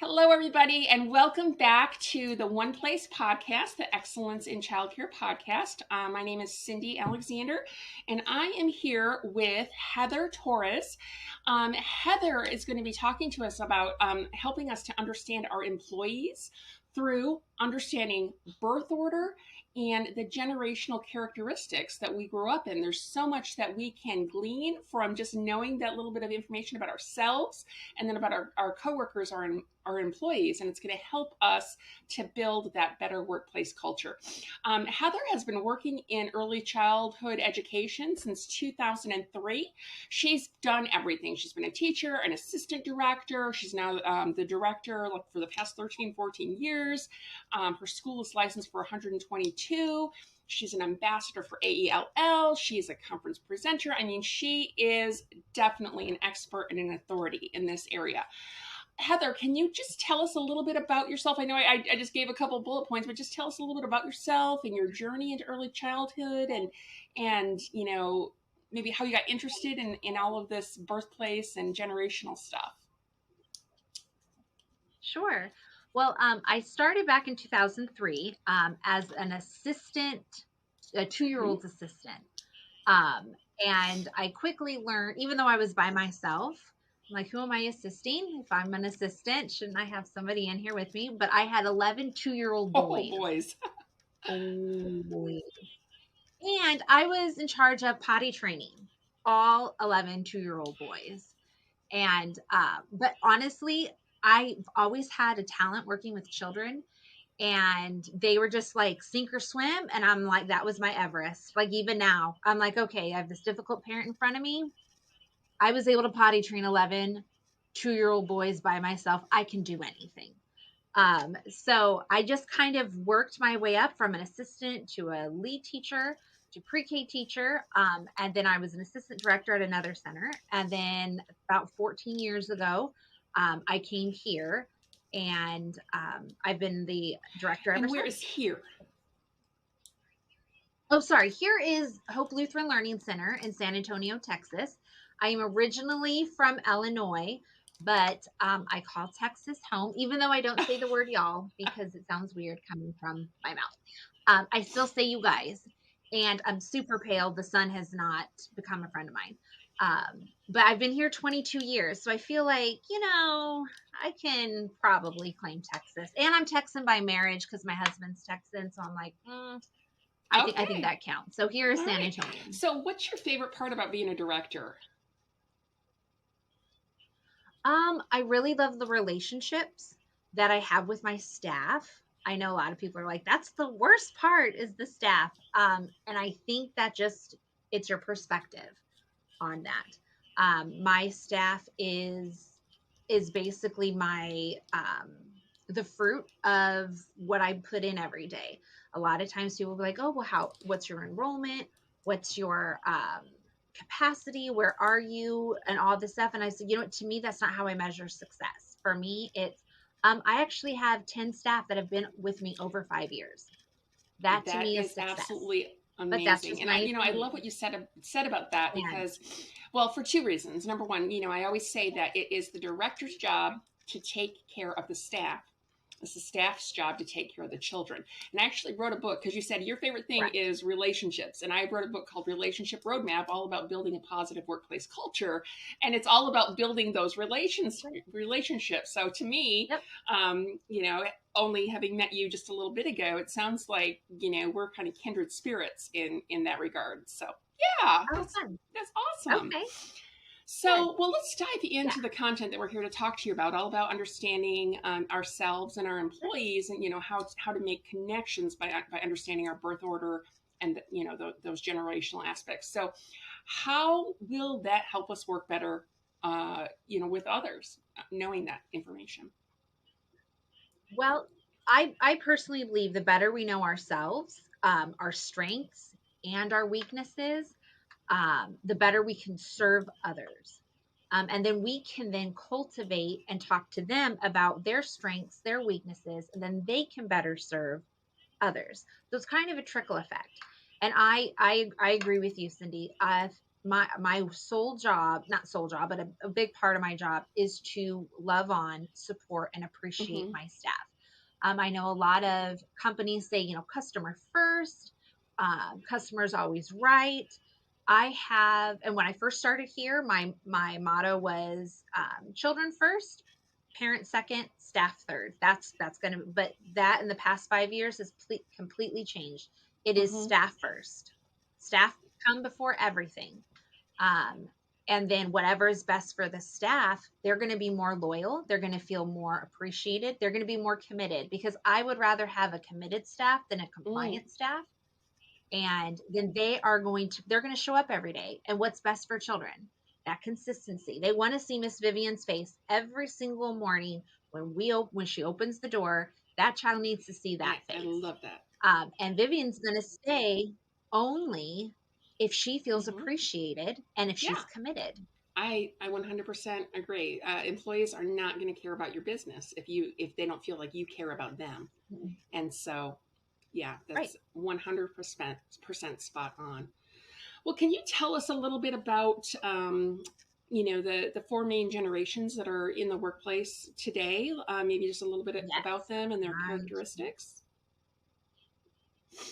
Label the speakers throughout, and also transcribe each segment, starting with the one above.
Speaker 1: Hello, everybody, and welcome back to the One Place podcast, the Excellence in Childcare podcast. My name is Cindy Alexander, and I am here with Heather Torres. Heather is going to be talking to us about helping us to understand our employees through understanding birth order and the generational characteristics that we grew up in. There's so much that we can glean from just knowing that little bit of information about ourselves and then about our coworkers, our employees, and it's going to help us to build that better workplace culture. Heather has been working in early childhood education since 2003. She's done everything. She's been a teacher, an assistant director. She's now the director for the past 13, 14 years. Her school is licensed for 122. She's an ambassador for AELL. She's a conference presenter. I mean, she is definitely an expert and an authority in this area. Heather, can you just tell us a little bit about yourself? I know I just gave a couple bullet points, but just tell us a little bit about yourself and your journey into early childhood and maybe how you got interested in all of this birthplace and generational stuff.
Speaker 2: Sure. Well, I started back in 2003 as an assistant, a 2-year-old's assistant. And I quickly learned, even though I was by myself, I'm like, who am I assisting? If I'm an assistant, shouldn't I have somebody in here with me? But I had 11 2-year-old boys.
Speaker 1: Oh, boys.
Speaker 2: Oh, boys. And I was in charge of potty training all 11 2-year-old boys. And, but honestly, I've always had a talent working with children, and they were just like sink or swim. And I'm like, that was my Everest. Like even now, I'm like, okay, I have this difficult parent in front of me. I was able to potty train 11 2-year-old boys by myself. I can do anything. So I just kind of worked my way up from an assistant to a lead teacher to pre-K teacher. And then I was an assistant director at another center. And then about 14 years ago, I came here, and I've been the director ever
Speaker 1: And where
Speaker 2: since.
Speaker 1: is here?
Speaker 2: Oh, sorry. Here is Hope Lutheran Learning Center in San Antonio, Texas. I am originally from Illinois, but I call Texas home, even though I don't say the word y'all because it sounds weird coming from my mouth. I still say you guys, and I'm super pale. The sun has not become a friend of mine. But I've been here 22 years, so I feel like, I can probably claim Texas. And I'm Texan by marriage because my husband's Texan, so I'm like, I think that counts. So here is San Antonio.
Speaker 1: So what's your favorite part about being a director?
Speaker 2: I really love the relationships that I have with my staff. I know a lot of people are like, that's the worst part is the staff. And I think that it's your perspective on that. My staff is basically the fruit of what I put in every day. A lot of times people will be like, oh, well, what's your enrollment? What's your capacity? Where are you? And all this stuff. And I said, to me, that's not how I measure success. For me, it's, I actually have 10 staff that have been with me over 5 years. That to me is success.
Speaker 1: Absolutely amazing. And I love what you said about that because, well, for two reasons. Number one, I always say that it is the director's job to take care of the staff. It's the staff's job to take care of the children. And I actually wrote a book because you said your favorite thing is relationships. And I wrote a book called Relationship Roadmap, all about building a positive workplace culture. And it's all about building those relationships. So to me, only having met you just a little bit ago, it sounds like, we're kind of kindred spirits in that regard. So yeah, that's awesome.
Speaker 2: Okay.
Speaker 1: So, well, let's dive into the content that we're here to talk to you about, all about understanding ourselves and our employees, and how to make connections by understanding our birth order and those generational aspects. So, how will that help us work better, with others, knowing that information?
Speaker 2: Well, I personally believe the better we know ourselves, our strengths and our weaknesses, the better we can serve others. And then we can then cultivate and talk to them about their strengths, their weaknesses, and then they can better serve others. So it's kind of a trickle effect. And I agree with you, Cindy. my sole job, not sole job, but a big part of my job is to love on, support, and appreciate
Speaker 1: Mm-hmm.
Speaker 2: my staff. I know a lot of companies say, customer first, customer's always right. And when I first started here, my motto was children first, parents second, staff third. That's gonna, but that in the past 5 years has completely changed. It is
Speaker 1: Mm-hmm.
Speaker 2: staff first. Staff come before everything. Um, and then whatever is best for the staff, they're going to be more loyal. They're going to feel more appreciated. They're going to be more committed, because I would rather have a committed staff than a
Speaker 1: Mm.
Speaker 2: compliant staff. And then they're going to show up every day. And what's best for children? That consistency. They want to see Miss Vivian's face every single morning when she opens the door. That child needs to see that
Speaker 1: I
Speaker 2: face.
Speaker 1: love that.
Speaker 2: And Vivian's going to stay only if she feels
Speaker 1: Mm-hmm.
Speaker 2: appreciated and if
Speaker 1: Yeah.
Speaker 2: she's committed.
Speaker 1: I 100% agree. Employees are not going to care about your business if they don't feel like you care about them. And so, yeah,
Speaker 2: Right.
Speaker 1: that's 100% spot on. Well, can you tell us a little bit about the four main generations that are in the workplace today? Maybe just a little bit about
Speaker 2: Yes.
Speaker 1: them and their
Speaker 2: I can.
Speaker 1: characteristics.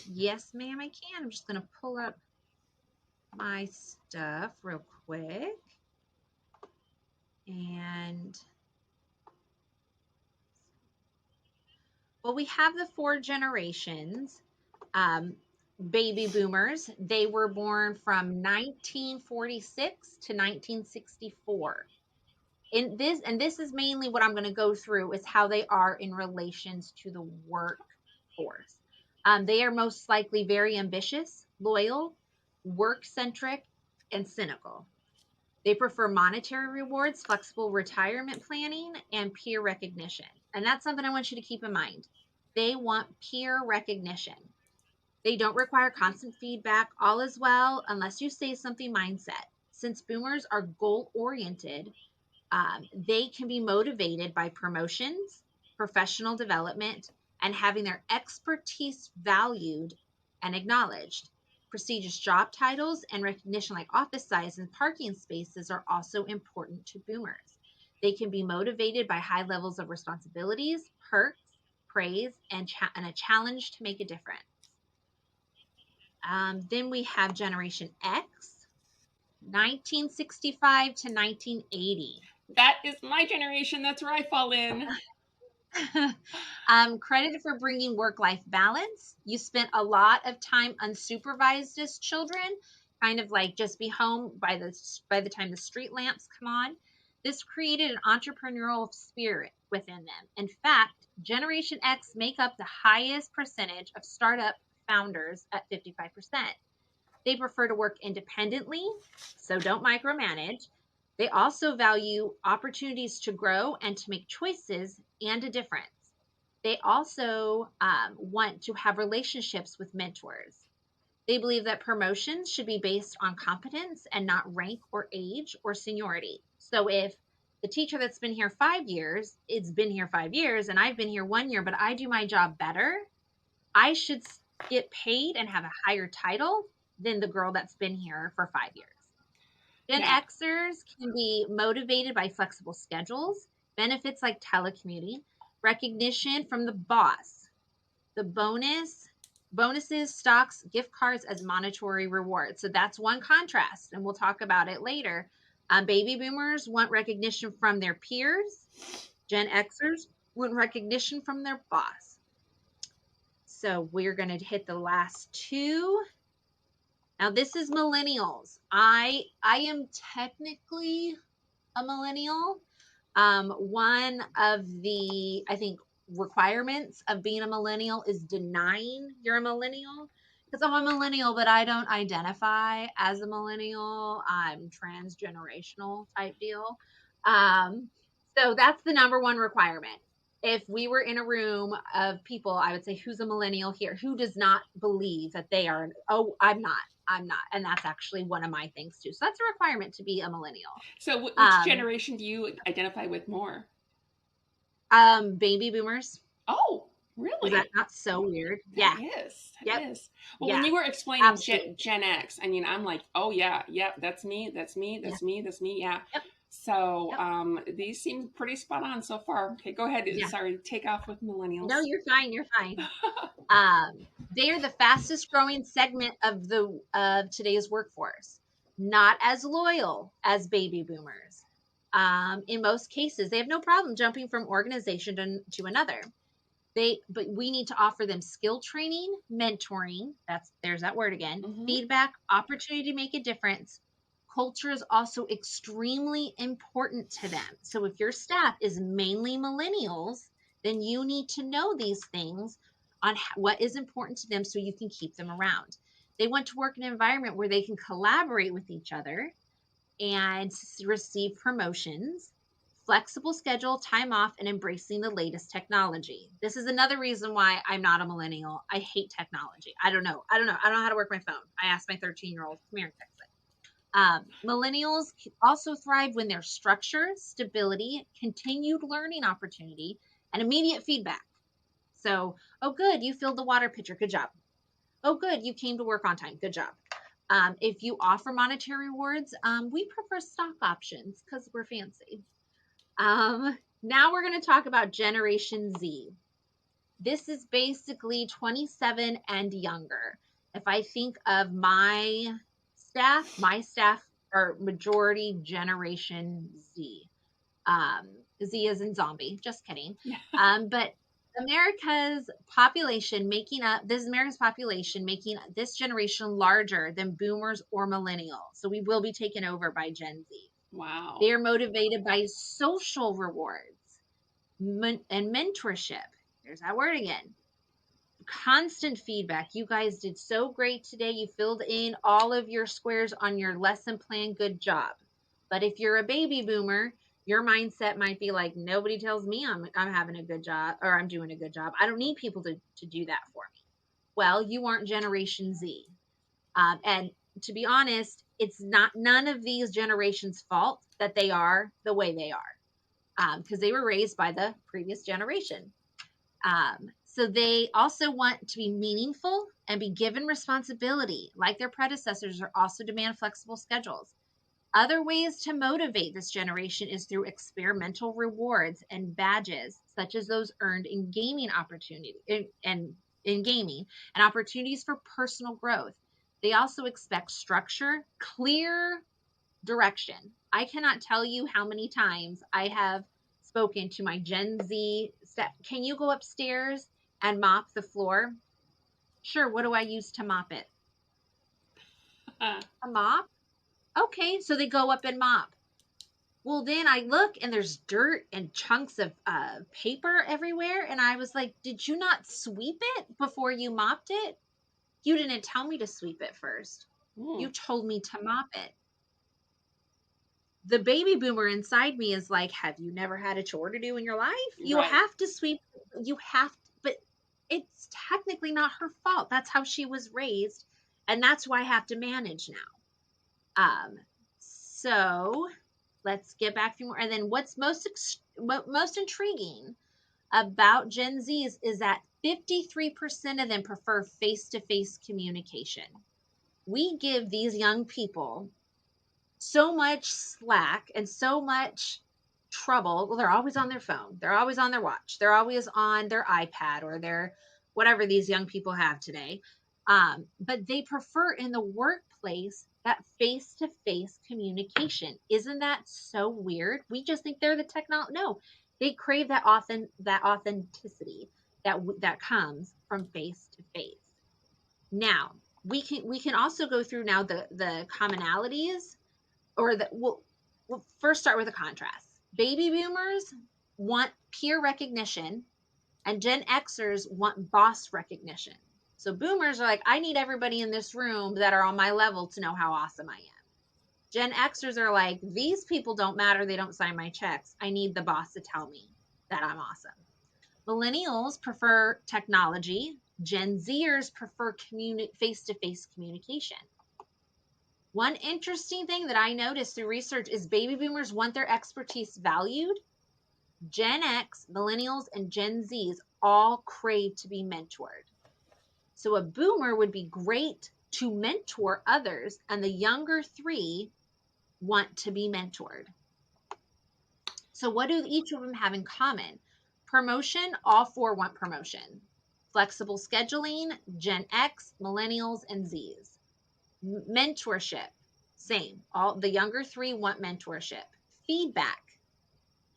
Speaker 2: Yes, ma'am, I can. I'm just going to pull up my stuff real quick. And well, we have the four generations. Baby boomers, they were born from 1946 to 1964. And this is mainly what I'm going to go through, is how they are in relations to the workforce. They are most likely very ambitious, loyal, work centric, and cynical. They prefer monetary rewards, flexible retirement planning, and peer recognition. And that's something I want you to keep in mind. They want peer recognition. They don't require constant feedback, all is well unless you say something mindset. Since boomers are goal oriented, they can be motivated by promotions, professional development, and having their expertise valued and acknowledged. Prestigious job titles and recognition like office size and parking spaces are also important to boomers. They can be motivated by high levels of responsibilities, perks, praise, and a challenge to make a difference. Then we have Generation X, 1965 to 1980.
Speaker 1: That is my generation. That's where I fall in.
Speaker 2: Credited for bringing work-life balance. You spent a lot of time unsupervised as children, kind of like just be home by the time the street lamps come on. This created an entrepreneurial spirit within them. In fact, Generation X make up the highest percentage of startup founders at 55%. They prefer to work independently, so don't micromanage. They also value opportunities to grow and to make choices and a difference. They also want to have relationships with mentors. They believe that promotions should be based on competence and not rank or age or seniority. So if the teacher that's been here 5 years, it's been here 5 years, and I've been here 1 year, but I do my job better, I should get paid and have a higher title than the girl that's been here for 5 years. Gen
Speaker 1: Yeah.
Speaker 2: Xers can be motivated by flexible schedules, benefits like telecommuting, recognition from the boss, the bonuses, stocks, gift cards as monetary rewards. So that's one contrast, and we'll talk about it later. Baby boomers want recognition from their peers. Gen Xers want recognition from their boss. So we're going to hit the last two. Now this is millennials. I am technically a millennial. One of the, I think, requirements of being a millennial is denying you're a millennial. Because I'm a millennial, but I don't identify as a millennial. I'm transgenerational type deal. So that's the number one requirement. If we were in a room of people, I would say, who's a millennial here? Who does not believe that they are? Oh, I'm not. I'm not. And that's actually one of my things too. So that's a requirement to be a millennial.
Speaker 1: So, which
Speaker 2: Um,
Speaker 1: generation do you identify with more?
Speaker 2: Baby boomers.
Speaker 1: Oh,
Speaker 2: Is that
Speaker 1: Really?
Speaker 2: not so weird?
Speaker 1: That
Speaker 2: Yeah.
Speaker 1: is. That
Speaker 2: Yep.
Speaker 1: is. Well, when
Speaker 2: Yeah.
Speaker 1: you were explaining
Speaker 2: Absolutely.
Speaker 1: Gen X, I mean, I'm like, oh yeah, yep, that's me, that's me,
Speaker 2: Yeah.
Speaker 1: that's me, that's me, yeah.
Speaker 2: Yep.
Speaker 1: So
Speaker 2: Yep.
Speaker 1: these seem pretty spot on so far. Okay, go ahead.
Speaker 2: Yeah.
Speaker 1: Sorry, take off with
Speaker 2: No,
Speaker 1: millennials.
Speaker 2: you're fine. You're fine. They are the fastest growing segment of today's workforce, not as loyal as baby boomers. In most cases, they have no problem jumping from organization to another. But we need to offer them skill training, mentoring. There's that word again.
Speaker 1: Hmm.
Speaker 2: Feedback, opportunity to make a difference. Culture is also extremely important to them. So if your staff is mainly millennials, then you need to know these things on what is important to them so you can keep them around. They want to work in an environment where they can collaborate with each other and receive promotions, flexible schedule, time off, and embracing the latest technology. This is another reason why I'm not a millennial. I hate technology. I don't know. I don't know how to work my phone. I asked my 13-year-old, come here and fix it. Millennials also thrive when there's structure, stability, continued learning opportunity, and immediate feedback. So, oh, good, you filled the water pitcher. Good job. Oh, good, you came to work on time. Good job. If you offer monetary rewards, we prefer stock options because we're fancy. Now we're going to talk about Generation Z. This is basically 27 and younger. If I think of my staff are majority Generation Z. Z is in zombie, just kidding. But this is America's population making this generation larger than boomers or millennials. So we will be taken over by Gen Z.
Speaker 1: Wow.
Speaker 2: They are motivated by social rewards and mentorship. There's that word again. Constant feedback. You guys did so great today. You filled in all of your squares on your lesson plan. Good job. But if you're a baby boomer, your mindset might be like, nobody tells me I'm having a good job or I'm doing a good job. I don't need people to do that for me. Well, you aren't Generation Z. And to be honest, it's not none of these generations' fault that they are the way they are because they were raised by the previous generation. So they also want to be meaningful and be given responsibility, like their predecessors, or also demand flexible schedules. Other ways to motivate this generation is through experimental rewards and badges, such as those earned in gaming in gaming and opportunities for personal growth. They also expect structure, clear direction. I cannot tell you how many times I have spoken to my Gen Z step. Can you go upstairs and mop the floor? Sure. What do I use to mop it? A mop? Okay. So they go up and mop. Well, then I look and there's dirt and chunks of paper everywhere. And I was like, did you not sweep it before you mopped it? You didn't tell me to sweep it first. You told me to mop it. The baby boomer inside me is like, have you never had a chore to do in your life? You
Speaker 1: Right.
Speaker 2: have to sweep. But it's technically not her fault. That's how she was raised. And that's why I have to manage now. So let's get back a few more. And then what's most intriguing about Gen Zs is that 53% of them prefer face-to-face communication. We give these young people so much slack and so much trouble. Well, they're always on their phone. They're always on their watch. They're always on their iPad or their whatever these young people have today. But they prefer in the workplace that face-to-face communication. Isn't that so weird? We just think they're the technology. No, they crave that authenticity that comes from face-to-face. Now we can also go through now the commonalities we'll first start with a contrast. Baby boomers want peer recognition and Gen Xers want boss recognition. So boomers are like, I need everybody in this room that are on my level to know how awesome I am. Gen Xers are like, these people don't matter. They don't sign my checks. I need the boss to tell me that I'm awesome. Millennials prefer technology. Gen Zers prefer face-to-face communication. One interesting thing that I noticed through research is baby boomers want their expertise valued. Gen X, millennials, and Gen Zs all crave to be mentored. So a boomer would be great to mentor others, and the younger three want to be mentored. So what do each of them have in common? Promotion, all four want promotion. Flexible scheduling, Gen X, millennials, and Zs. Mentorship, same. All the younger three want mentorship. Feedback.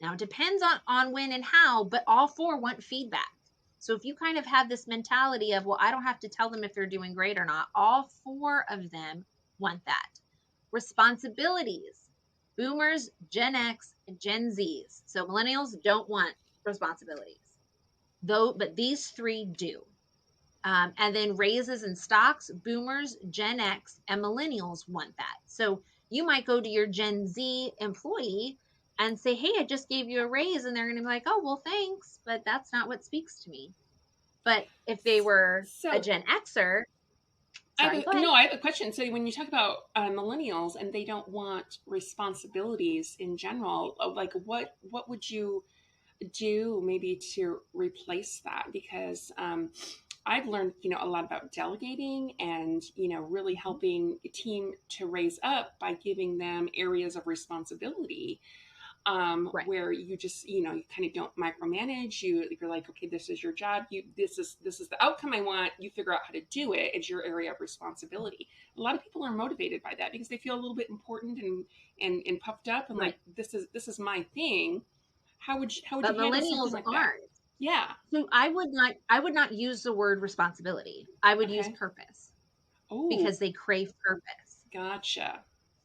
Speaker 2: Now it depends on when and how, but all four want feedback. So if you kind of have this mentality of, well, I don't have to tell them if they're doing great or not, all four of them want that. Responsibilities. Boomers, Gen X, and Gen Zs. So millennials don't want responsibilities, but these three do. And then raises and stocks, boomers, Gen X, and millennials want that. So you might go to your Gen Z employee and say, hey, I just gave you a raise. And they're going to be like, oh, well, thanks, but that's not what speaks to me. But if they were a Gen Xer, sorry, go ahead.
Speaker 1: I have a question. So when you talk about millennials and they don't want responsibilities in general, like what would you do maybe to replace that? Because I've learned, a lot about delegating and, really helping a team to raise up by giving them areas of responsibility.
Speaker 2: Right.
Speaker 1: Where you just, you kind of don't micromanage. You're like, okay, this is your job. This is the outcome I want. You figure out how to do it. It's your area of responsibility. A lot of people are motivated by that because they feel a little bit important and puffed up and
Speaker 2: Right.
Speaker 1: like, this is my thing. How would you
Speaker 2: But
Speaker 1: handle
Speaker 2: millennials
Speaker 1: something like
Speaker 2: aren't.
Speaker 1: that? Yeah.
Speaker 2: So I would not use the word responsibility. I would use purpose.
Speaker 1: Oh,
Speaker 2: because they crave purpose.
Speaker 1: Gotcha.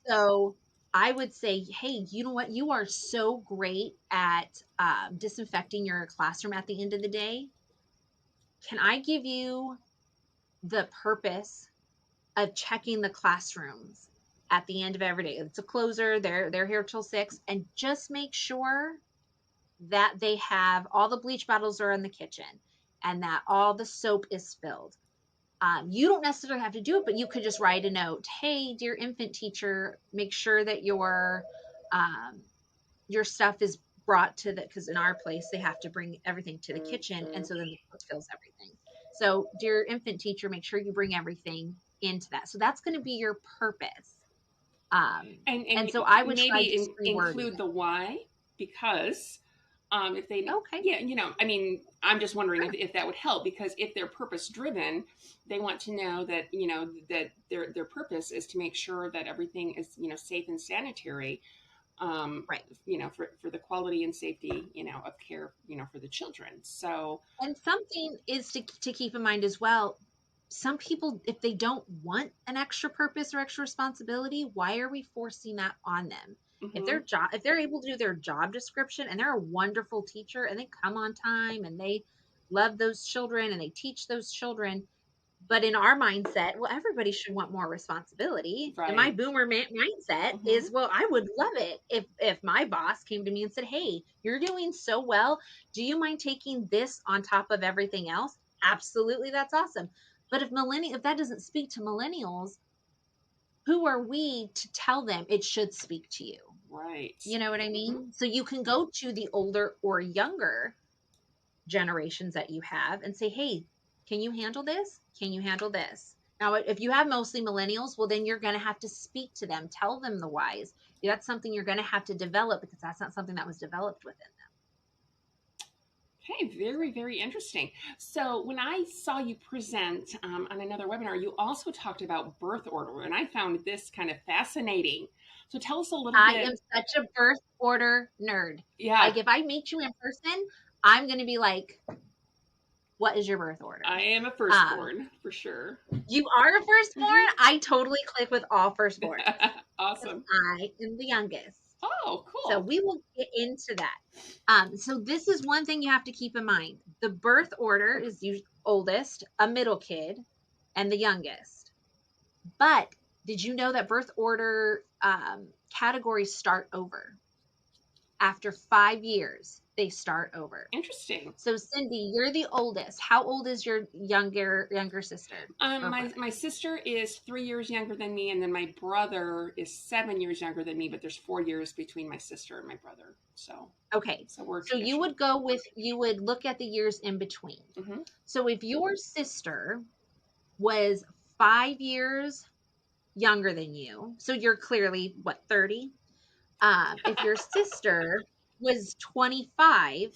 Speaker 2: So I would say, hey, you know what? You are so great at disinfecting your classroom at the end of the day. Can I give you the purpose of checking the classrooms at the end of every day? It's a closer. They're here till 6, and just make sure that they have all the bleach bottles are in the kitchen and that all the soap is filled. You don't necessarily have to do it, but you could just write a note. Hey, dear infant teacher, make sure that your stuff is brought to because in our place, they have to bring everything to the kitchen. And so then the cook fills everything. So dear infant teacher, make sure you bring everything into that. So that's going to be your purpose. And so I would try
Speaker 1: maybe
Speaker 2: just
Speaker 1: include the why, because if they
Speaker 2: okay.
Speaker 1: Yeah, I'm just wondering if that would help, because if they're purpose driven, they want to know that that their purpose is to make sure that everything is safe and sanitary,
Speaker 2: right,
Speaker 1: for the quality and safety of care for the children. So,
Speaker 2: and something is to keep in mind as well. Some people, if they don't want an extra purpose or extra responsibility, why are we forcing that on them?
Speaker 1: mm-hmm.
Speaker 2: If they're able to do their job description and they're a wonderful teacher and they come on time and they love those children and they teach those children, but in our mindset, well, everybody should want more responsibility.
Speaker 1: Right.
Speaker 2: And my boomer mindset is, well, I would love it if my boss came to me and said, hey, you're doing so well. Do you mind taking this on top of everything else? Absolutely. That's awesome. But if that doesn't speak to millennials, who are we to tell them it should speak to you?
Speaker 1: Right.
Speaker 2: You know what I mean? So you can go to the older or younger generations that you have and say, hey, can you handle this? Can you handle this? Now, if you have mostly millennials, well, then you're going to have to speak to them, tell them the whys. That's something you're going to have to develop because that's not something that was developed within them.
Speaker 1: Okay, very, very interesting. So when I saw you present on another webinar, you also talked about birth order, and I found this kind of fascinating. So tell us a little bit.
Speaker 2: I am such a birth order nerd.
Speaker 1: Yeah.
Speaker 2: Like if I meet you in person, I'm going to be like, what is your birth order?
Speaker 1: I am a firstborn, for sure.
Speaker 2: You are a firstborn? I totally click with all firstborns.
Speaker 1: Awesome.
Speaker 2: I am the youngest.
Speaker 1: Oh, cool.
Speaker 2: So we will get into that. So this is one thing you have to keep in mind. The birth order is usually oldest, a middle kid, and the youngest. But did you know that birth order categories start over? After 5 years, they start over.
Speaker 1: Interesting.
Speaker 2: So Cindy, you're the oldest. How old is your younger sister?
Speaker 1: My sister is 3 years younger than me, and then my brother is 7 years younger than me. But there's 4 years between my sister and my brother. So
Speaker 2: okay,
Speaker 1: so we're
Speaker 2: so you would look at the years in between.
Speaker 1: Mm-hmm.
Speaker 2: So if your sister was 5 years younger than you, so you're clearly what, 30? If your sister was 25,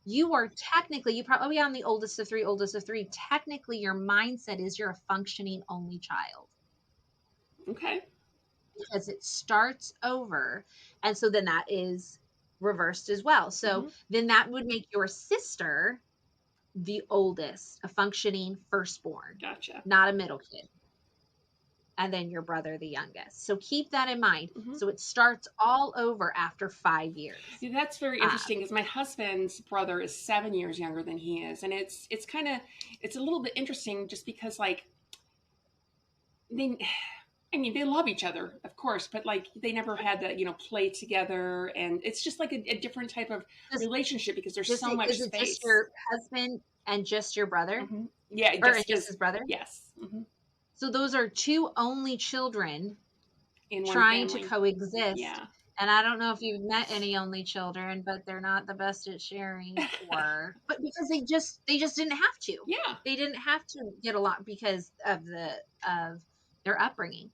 Speaker 2: you are technically, you probably, I'm the oldest of three. Technically, your mindset is you're a functioning only child.
Speaker 1: Okay.
Speaker 2: Because it starts over. And so then that is reversed as well. So then that would make your sister the oldest, a functioning firstborn.
Speaker 1: Gotcha.
Speaker 2: Not a middle kid. And then your brother the youngest. So keep that in mind. So it starts all over after 5 years.
Speaker 1: See, that's very interesting because my husband's brother is 7 years younger than he is, and it's a little bit interesting just because like they love each other, of course, but like they never had that, play together, and it's just like a different type of relationship because there's so much space. Is it
Speaker 2: just your husband and just your brother?
Speaker 1: Yeah,
Speaker 2: or just his brother?
Speaker 1: Yes.
Speaker 2: So those are two only children
Speaker 1: in
Speaker 2: trying to coexist.
Speaker 1: Yeah.
Speaker 2: And I don't know if you've met any only children, but they're not the best at sharing, but because they just didn't have to.
Speaker 1: Yeah.
Speaker 2: They didn't have to get along because of their upbringing.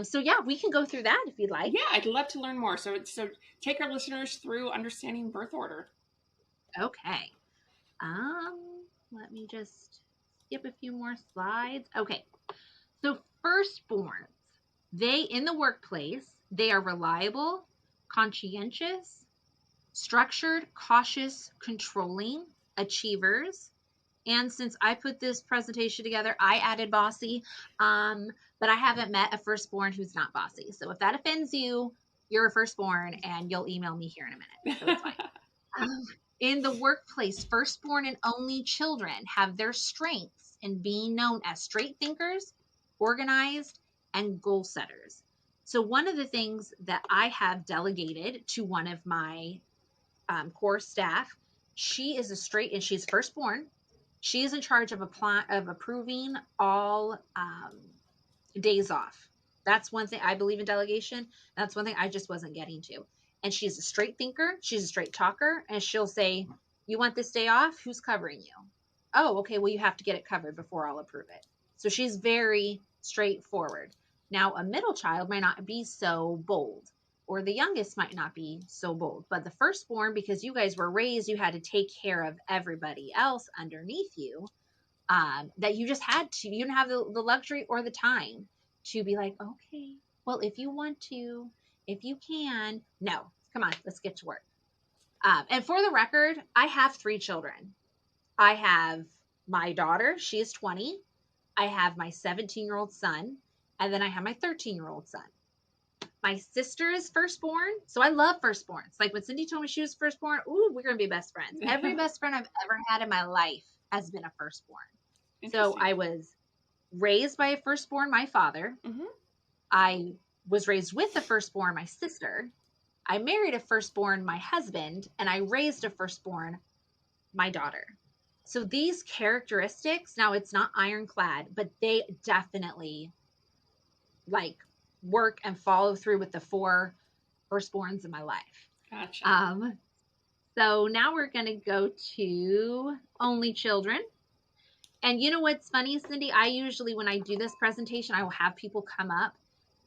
Speaker 2: So yeah, we can go through that if you'd like.
Speaker 1: Yeah, I'd love to learn more. So take our listeners through understanding birth order.
Speaker 2: Okay. Let me just skip a few more slides. Okay. So firstborns, in the workplace, they are reliable, conscientious, structured, cautious, controlling, achievers. And since I put this presentation together, I added bossy, but I haven't met a firstborn who's not bossy. So if that offends you, you're a firstborn and you'll email me here in a minute. So it's fine. In the workplace, firstborn and only children have their strengths in being known as straight thinkers, organized, and goal setters. So one of the things that I have delegated to one of my core staff, she is and she's firstborn. She is in charge of approving all days off. That's one thing I believe in delegation. That's one thing I just wasn't getting to. And she's a straight thinker. She's a straight talker. And she'll say, you want this day off? Who's covering you? Oh, okay. Well, you have to get it covered before I'll approve it. So she's very straightforward. Now, a middle child might not be so bold, or the youngest might not be so bold. But the firstborn, because you guys were raised, you had to take care of everybody else underneath you, that you just had to. You didn't have the luxury or the time to be like, okay, well, if you want to, if you can. No, come on, let's get to work. And for the record, I have 3 children. I have my daughter. She is 20. I have my 17-year-old son. And then I have my 13-year-old son. My sister is firstborn. So I love firstborns. Like when Cindy told me she was firstborn, ooh, we're going to be best friends. Every best friend I've ever had in my life has been a firstborn. So I was raised by a firstborn, my father. I was raised with a firstborn, my sister. I married a firstborn, my husband. And I raised a firstborn, my daughter. So these characteristics, now it's not ironclad, but they definitely like work and follow through with the 4 firstborns in my life.
Speaker 1: Gotcha.
Speaker 2: So now we're going to go to only children. And you know what's funny, Cindy? I usually, when I do this presentation, I will have people come up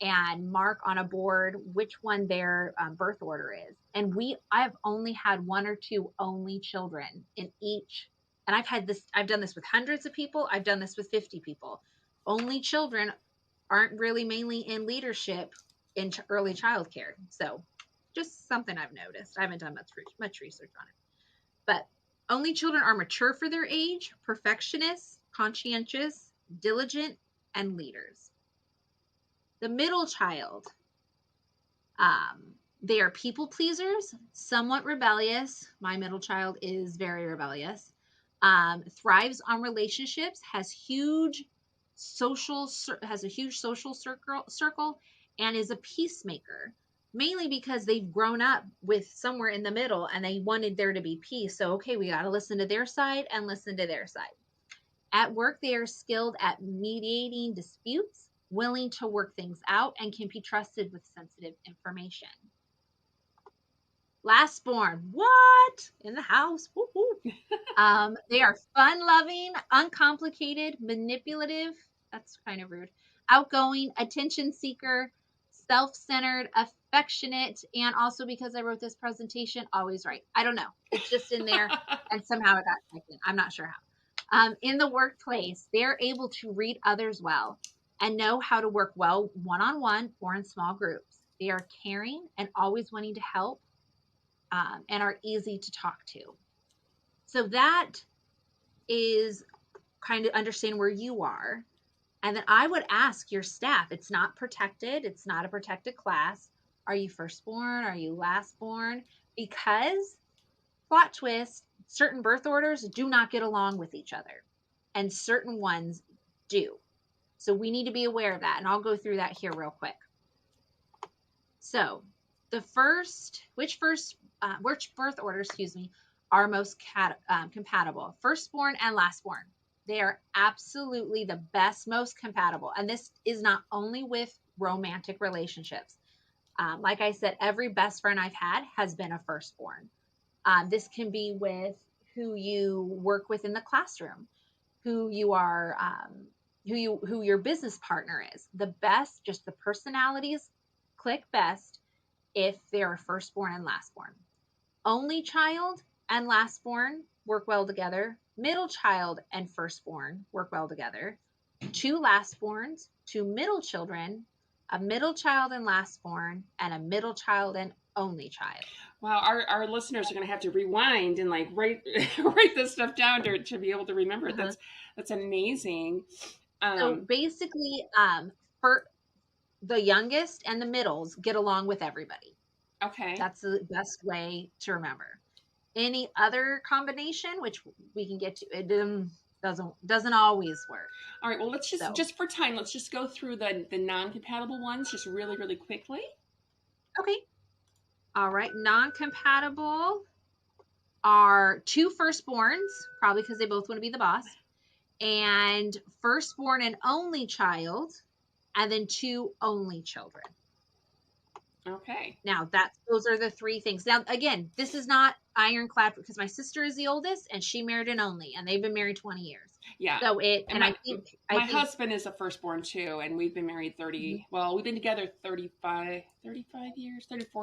Speaker 2: and mark on a board which one their birth order is. And I've only had 1 or 2 only children in each. And I've done this with hundreds of people. I've done this with 50 people. Only children aren't really mainly in leadership in early childcare. So just something I've noticed. I haven't done much research on it. But only children are mature for their age, perfectionists, conscientious, diligent, and leaders. The middle child, they are people pleasers, somewhat rebellious. My middle child is very rebellious. Thrives on relationships, has a huge social circle, and is a peacemaker. mainly because they've grown up with somewhere in the middle and they wanted there to be peace. So, okay, we got to listen to their side and listen to their side. At work, they are skilled at mediating disputes, willing to work things out, and can be trusted with sensitive information. Last born, what? In the house. They are fun-loving, uncomplicated, manipulative. That's kind of rude. Outgoing, attention seeker, self-centered, affectionate, and also because I wrote this presentation, always right. I don't know. It's just in there, and somehow it got typed in. I'm not sure how. In the workplace, they're able to read others well and know how to work well one-on-one or in small groups. They are caring and always wanting to help, and are easy to talk to. So that is kind of understand where you are. And then I would ask your staff, it's not protected, it's not a protected class. Are you firstborn? Are you lastborn? Because, plot twist, certain birth orders do not get along with each other, and certain ones do. So we need to be aware of that. And I'll go through that here real quick. So which birth orders, are most compatible? Firstborn and lastborn. They are absolutely the best, most compatible. And this is not only with romantic relationships. Like I said, every best friend I've had has been a firstborn. This can be with who you work with in the classroom, who you are, who your business partner is. The best, just the personalities click best if they are firstborn and lastborn. Only child and lastborn work well together. Middle child and firstborn work well together. Two lastborns, two middle children, a middle child and lastborn, and a middle child and only child.
Speaker 1: Wow, our listeners are going to have to rewind and like write this stuff down to be able to remember it. That's amazing.
Speaker 2: So basically, for the youngest and the middles get along with everybody.
Speaker 1: Okay.
Speaker 2: That's the best way to remember. Any other combination, which we can get to, it doesn't always work.
Speaker 1: All right. Well, let's just for time, let's just go through the non-compatible ones just really, really quickly.
Speaker 2: Okay. All right. Non-compatible are two firstborns, probably because they both want to be the boss, and firstborn and only child, and then two only children.
Speaker 1: Okay.
Speaker 2: Now those are the three things. Now, again, this is not ironclad because my sister is the oldest and she married an only, and they've been married 20 years.
Speaker 1: Yeah.
Speaker 2: So I think
Speaker 1: my husband is a firstborn too, and we've been married 30. Mm-hmm. Well, we've been together 34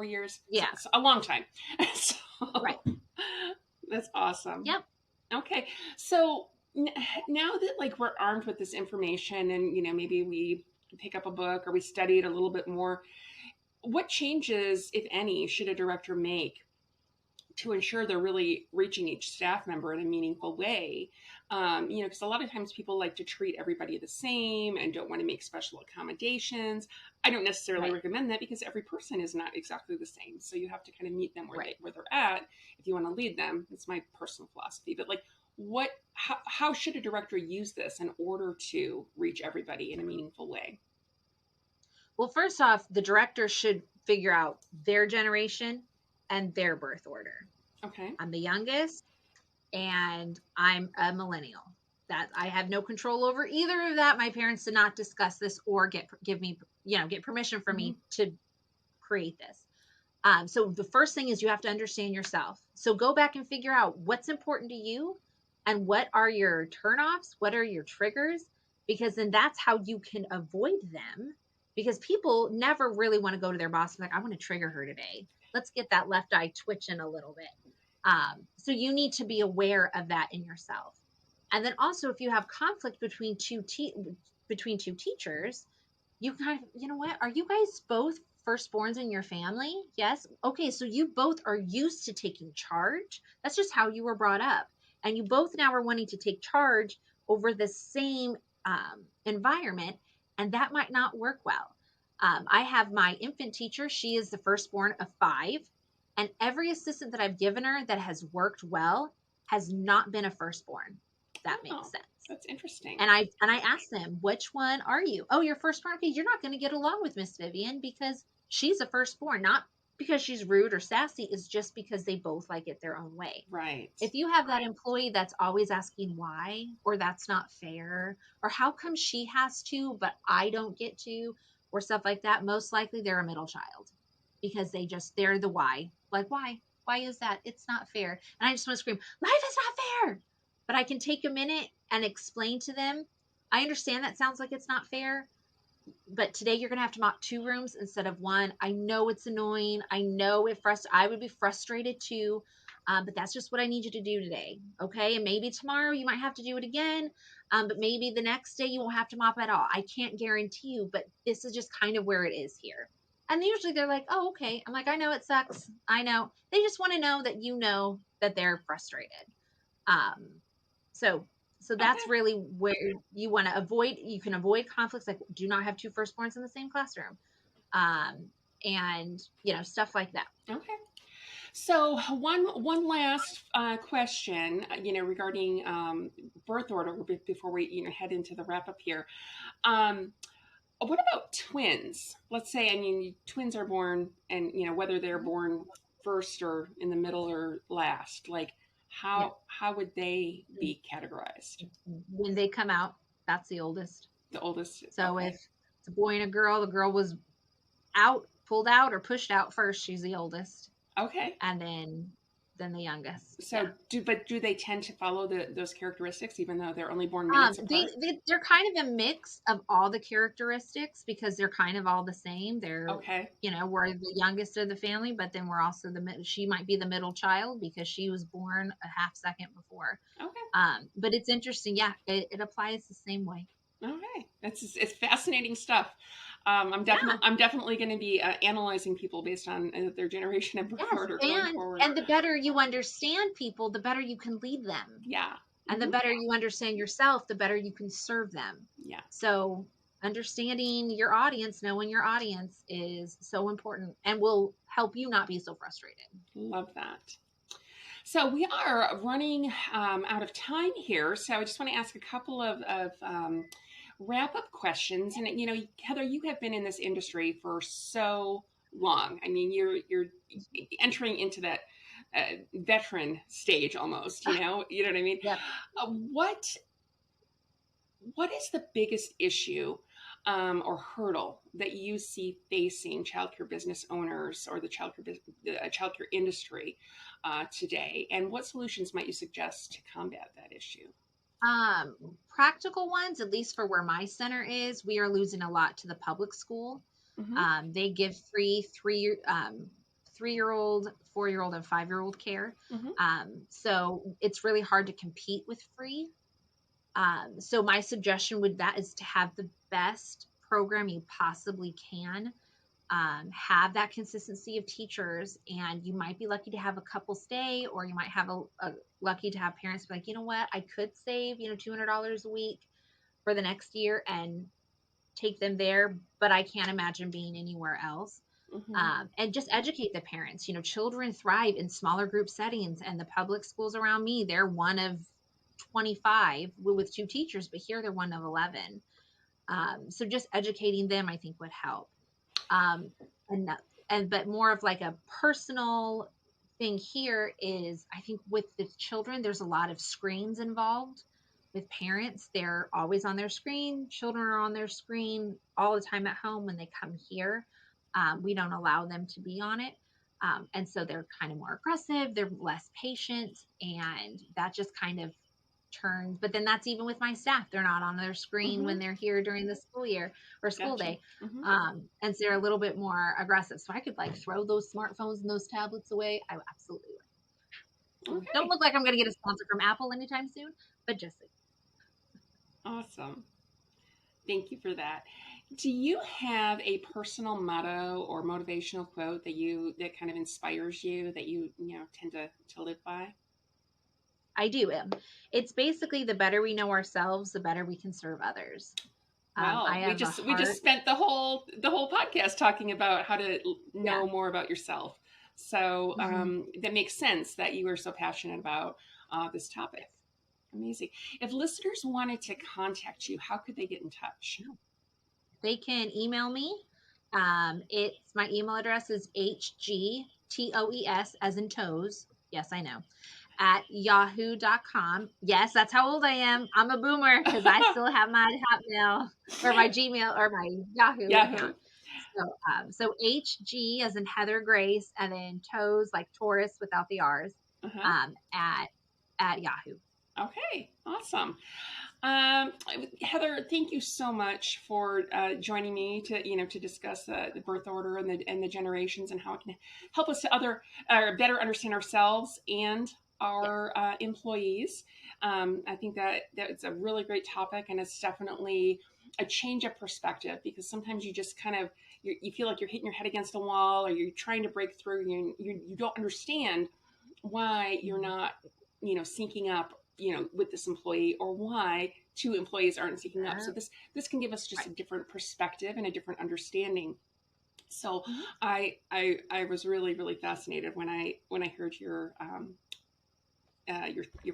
Speaker 1: years.
Speaker 2: Yeah,
Speaker 1: so a long time. So,
Speaker 2: right.
Speaker 1: That's awesome.
Speaker 2: Yep.
Speaker 1: Okay. So now that like we're armed with this information, and maybe we pick up a book or we study it a little bit more, what changes, if any, should a director make to ensure they're really reaching each staff member in a meaningful way? Because a lot of times people like to treat everybody the same and don't want to make special accommodations. I don't necessarily recommend that because every person is not exactly the same. So you have to kind of meet them where they're at if you want to lead them. It's my personal philosophy. But like, how should a director use this in order to reach everybody in a meaningful way?
Speaker 2: Well, first off, the director should figure out their generation and their birth order.
Speaker 1: Okay.
Speaker 2: I'm the youngest, and I'm a millennial. That I have no control over either of that. My parents did not discuss this or get permission from me to create this. So the first thing is you have to understand yourself. So go back and figure out what's important to you and what are your turnoffs, what are your triggers, because then that's how you can avoid them. Because people never really want to go to their boss and be like, I want to trigger her today. Let's get that left eye twitching a little bit. So you need to be aware of that in yourself. And then also, if you have conflict between two teachers, you kind of, what? Are you guys both firstborns in your family? Yes. Okay. So you both are used to taking charge. That's just how you were brought up. And you both now are wanting to take charge over the same environment. And that might not work well. I have my infant teacher. She is the firstborn of 5. And every assistant that I've given her that has worked well has not been a firstborn. That makes sense.
Speaker 1: That's interesting.
Speaker 2: And I asked them, which one are you? Oh, you're firstborn. Okay, you're not going to get along with Miss Vivian because she's a firstborn, not because she's rude or sassy, is just because they both like it their own way.
Speaker 1: Right.
Speaker 2: If you have that employee that's always asking why, or that's not fair, or how come she has to, but I don't get to, or stuff like that, most likely they're a middle child because they're the why. Like, why? Why is that? It's not fair. And I just want to scream, life is not fair. But I can take a minute and explain to them, I understand that sounds like it's not fair, but today you're going to have to mop 2 rooms instead of 1. I know it's annoying. I know I would be frustrated too. But that's just what I need you to do today. Okay. And maybe tomorrow you might have to do it again. But maybe the next day you won't have to mop at all. I can't guarantee you, but this is just kind of where it is here. And usually they're like, oh, okay. I'm like, I know it sucks. I know. They just want to know that you know that they're frustrated. So that's
Speaker 1: Okay.
Speaker 2: really where you want to avoid. You can avoid conflicts, like do not have 2 firstborns in the same classroom, and stuff like that.
Speaker 1: Okay. So one last question, regarding birth order before we head into the wrap up here. What about twins? Let's say, twins are born, and whether they're born first or in the middle or last, like how would they be categorized?
Speaker 2: When they come out, that's the oldest.
Speaker 1: The oldest.
Speaker 2: So
Speaker 1: okay.
Speaker 2: If it's a boy and a girl, the girl was pulled out or pushed out first, she's the oldest.
Speaker 1: Okay.
Speaker 2: And then the youngest.
Speaker 1: So do they tend to follow those characteristics even though they're only born minutes apart?
Speaker 2: They're kind of a mix of all the characteristics because they're kind of all the same. They're
Speaker 1: okay.
Speaker 2: We're the youngest of the family, but then we're also she might be the middle child because she was born a half second before.
Speaker 1: Okay.
Speaker 2: But it's interesting. Yeah, it applies the same way.
Speaker 1: Okay. It's fascinating stuff. I'm definitely going to be analyzing people based on their generation and birth order going forward.
Speaker 2: And the better you understand people, the better you can lead them.
Speaker 1: Yeah.
Speaker 2: And the better you understand yourself, the better you can serve them.
Speaker 1: Yeah.
Speaker 2: So understanding your audience, knowing your audience is so important and will help you not be so frustrated.
Speaker 1: Love that. So we are running out of time here. So I just want to ask a couple of wrap-up questions. And Heather, you have been in this industry for so long. I mean, you're entering into that veteran stage almost. You know what I mean?
Speaker 2: Yep.
Speaker 1: What is the biggest issue or hurdle that you see facing childcare business owners or the childcare industry today, and what solutions might you suggest to combat that issue?
Speaker 2: Practical ones, at least for where my center is, we are losing a lot to the public school. Mm-hmm. They give free 3-year-old, 4-year-old, and 5-year-old care. Mm-hmm. So it's really hard to compete with free. So my suggestion is to have the best program you possibly can. Have that consistency of teachers, and you might be lucky to have a couple stay, or you might have a lucky to have parents be like, you know what, I could save $200 a week for the next year and take them there, but I can't imagine being anywhere else. Mm-hmm. And just educate the parents. Children thrive in smaller group settings, and the public schools around me, they're one of 25 with 2 teachers, but here they're one of 11. So just educating them, I think, would help. But more of like a personal thing here is, I think with the children, there's a lot of screens involved. With parents, they're always on their screen. Children are on their screen all the time at home. When they come here, we don't allow them to be on it. And so they're kind of more aggressive. They're less patient, and that just kind of turns. But then that's even with my staff. They're not on their screen mm-hmm. when they're here during the school year or school day. Mm-hmm. And so they're a little bit more aggressive. So I could throw those smartphones and those tablets away. I absolutely would. Okay. Don't look like I'm going to get a sponsor from Apple anytime soon, but just so.
Speaker 1: Awesome. Thank you for that. Do you have a personal motto or motivational quote that kind of inspires you, that you tend to live by?
Speaker 2: I do. It's basically, the better we know ourselves, the better we can serve others.
Speaker 1: Wow. We just spent the whole podcast talking about how to know more about yourself. So that makes sense that you are so passionate about this topic. Amazing. If listeners wanted to contact you, how could they get in touch?
Speaker 2: They can email me It's my email address is hgtoes as in toes. Yes, I know. At yahoo.com. Yes, that's how old I am. I'm a boomer because I still have my Hotmail or my Gmail or my Yahoo
Speaker 1: Yahoo.
Speaker 2: account. So HG as in Heather Grace, and then toes like Taurus without the R's,
Speaker 1: Uh-huh.
Speaker 2: at Yahoo.
Speaker 1: Okay, awesome. Heather, thank you so much for joining me to discuss the birth order and the generations and how it can help us to better understand ourselves and
Speaker 2: Yes.
Speaker 1: our employees. I think that it's a really great topic, and it's definitely a change of perspective, because sometimes you just kind of you feel like you're hitting your head against a wall, or you're trying to break through. You don't understand why you're not syncing up with this employee, or why two employees aren't syncing up. So this can give us just a
Speaker 2: Right.
Speaker 1: different perspective and a different understanding. So
Speaker 2: Mhm.
Speaker 1: I was really fascinated when I heard your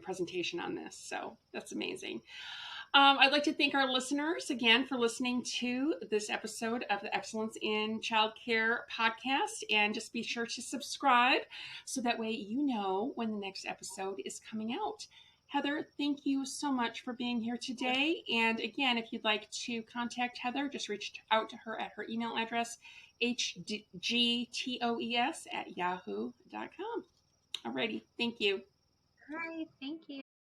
Speaker 1: presentation on this. So that's amazing. I'd like to thank our listeners again for listening to this episode of the Excellence in Childcare podcast. And just be sure to subscribe so that way you know when the next episode is coming out. Heather, thank you so much for being here today. And again, if you'd like to contact Heather, just reach out to her at her email address, hgtoes@yahoo.com. Alrighty, thank you.
Speaker 2: All right. Thank you.